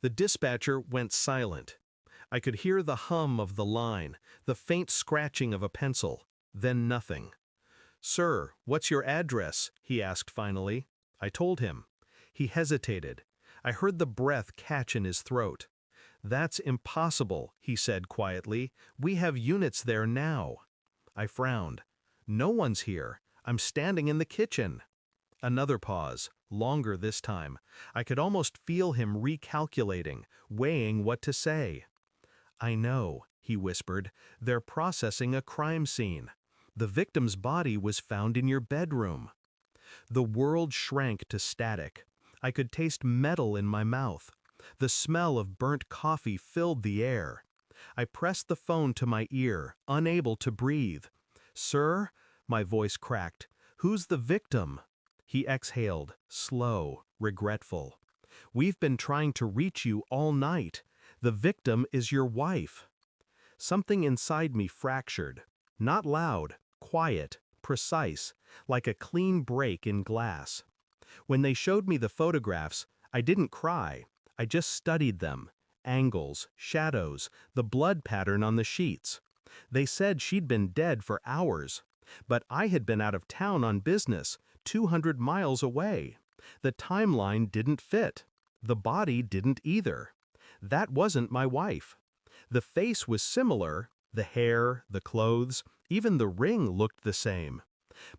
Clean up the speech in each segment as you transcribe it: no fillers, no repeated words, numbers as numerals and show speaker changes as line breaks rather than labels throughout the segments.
The dispatcher went silent. I could hear the hum of the line, the faint scratching of a pencil, then nothing. "Sir, what's your address?" he asked finally. I told him. He hesitated. I heard the breath catch in his throat. "That's impossible," he said quietly. "We have units there now." I frowned. "No one's here. I'm standing in the kitchen." Another pause, longer this time. I could almost feel him recalculating, weighing what to say. "I know," he whispered. "They're processing a crime scene. The victim's body was found in your bedroom." The world shrank to static. I could taste metal in my mouth. The smell of burnt coffee filled the air. I pressed the phone to my ear, unable to breathe. "Sir?" My voice cracked. "Who's the victim?" He exhaled, slow, regretful. "We've been trying to reach you all night. The victim is your wife." Something inside me fractured. Not loud, quiet, precise, like a clean break in glass. When they showed me the photographs, I didn't cry. I just studied them. Angles, shadows, the blood pattern on the sheets. They said she'd been dead for hours. But I had been out of town on business, 200 miles away. The timeline didn't fit. The body didn't either. That wasn't my wife. The face was similar, the hair, the clothes, even the ring looked the same.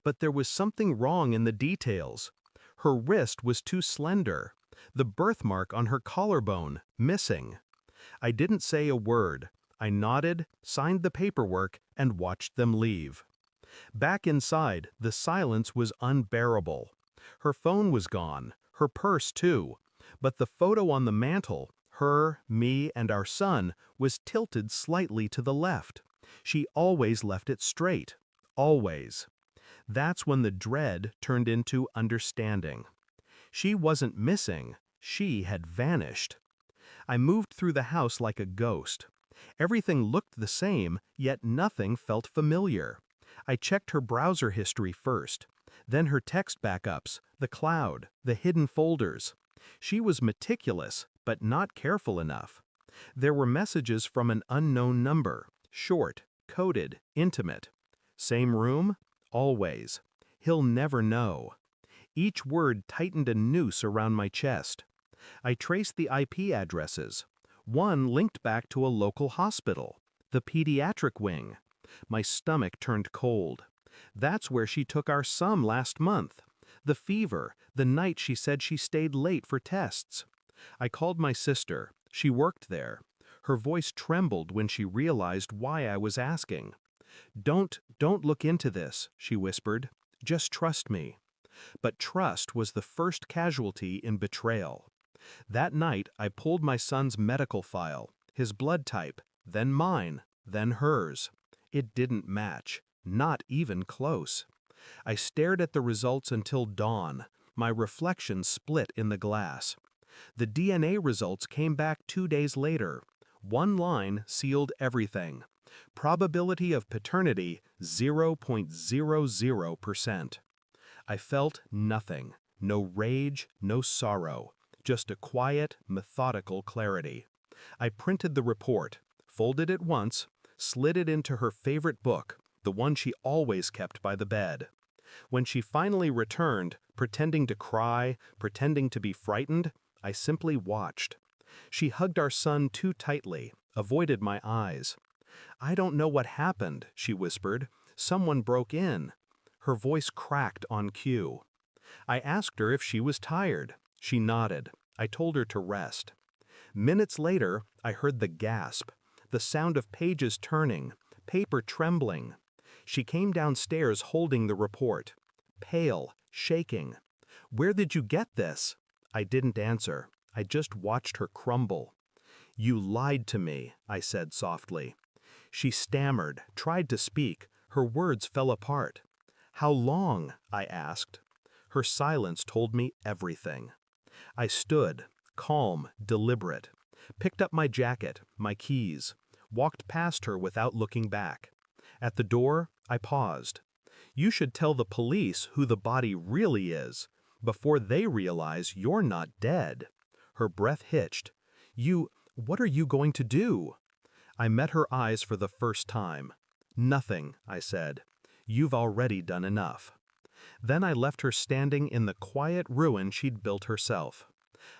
But there was something wrong in the details. Her wrist was too slender. The birthmark on her collarbone, missing. I didn't say a word. I nodded, signed the paperwork, and watched them leave. Back inside, the silence was unbearable. Her phone was gone, her purse too, but the photo on the mantel, her, me, and our son, was tilted slightly to the left. She always left it straight. Always. That's when the dread turned into understanding. She wasn't missing, she had vanished. I moved through the house like a ghost. Everything looked the same, yet nothing felt familiar. I checked her browser history first, then her text backups, the cloud, the hidden folders. She was meticulous, but not careful enough. There were messages from an unknown number, short, coded, intimate. Same room? Always. He'll never know. Each word tightened a noose around my chest. I traced the IP addresses. One linked back to a local hospital, the pediatric wing. My stomach turned cold. That's where she took our son last month. The fever, the night she said she stayed late for tests. I called my sister. She worked there. Her voice trembled when she realized why I was asking. Don't look into this," she whispered. "Just trust me." But trust was the first casualty in betrayal. That night, I pulled my son's medical file, his blood type, then mine, then hers. It didn't match, not even close. I stared at the results until dawn, my reflection split in the glass. The DNA results came back 2 days later. One line sealed everything. Probability of paternity 0.00%. I felt nothing, no rage, no sorrow, just a quiet, methodical clarity. I printed the report, folded it once, slid it into her favorite book, the one she always kept by the bed. When she finally returned, pretending to cry, pretending to be frightened, I simply watched. She hugged our son too tightly, avoided my eyes. "I don't know what happened," she whispered. "Someone broke in." Her voice cracked on cue. I asked her if she was tired. She nodded. I told her to rest. Minutes later, I heard the gasp, the sound of pages turning, paper trembling. She came downstairs holding the report. Pale, shaking. "Where did you get this?" I didn't answer. I just watched her crumble. "You lied to me," I said softly. She stammered, tried to speak. Her words fell apart. "How long?" I asked. Her silence told me everything. I stood, calm, deliberate, picked up my jacket, my keys, walked past her without looking back. At the door, I paused. "You should tell the police who the body really is, before they realize you're not dead." Her breath hitched. What are you going to do?" I met her eyes for the first time. "Nothing," I said. "You've already done enough." Then I left her standing in the quiet ruin she'd built herself.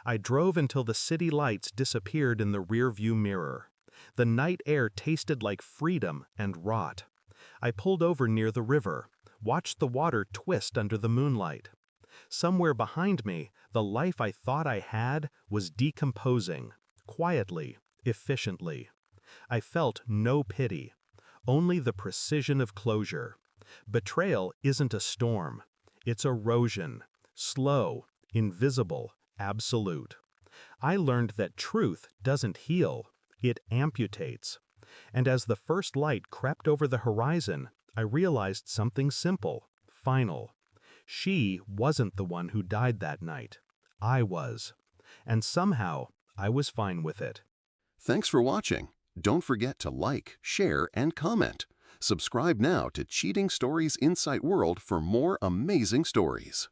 I drove until the city lights disappeared in the rearview mirror. The night air tasted like freedom and rot. I pulled over near the river, watched the water twist under the moonlight. Somewhere behind me, the life I thought I had was decomposing, quietly, efficiently. I felt no pity, only the precision of closure. Betrayal isn't a storm. It's erosion, slow, invisible, absolute. I learned that truth doesn't heal, it amputates. And as the first light crept over the horizon, I realized something simple, final. She wasn't the one who died that night. I was. And somehow, I was fine with it.
Thanks for watching. Don't forget to like, share, and comment. Subscribe now to Cheating Stories Insight World for more amazing stories.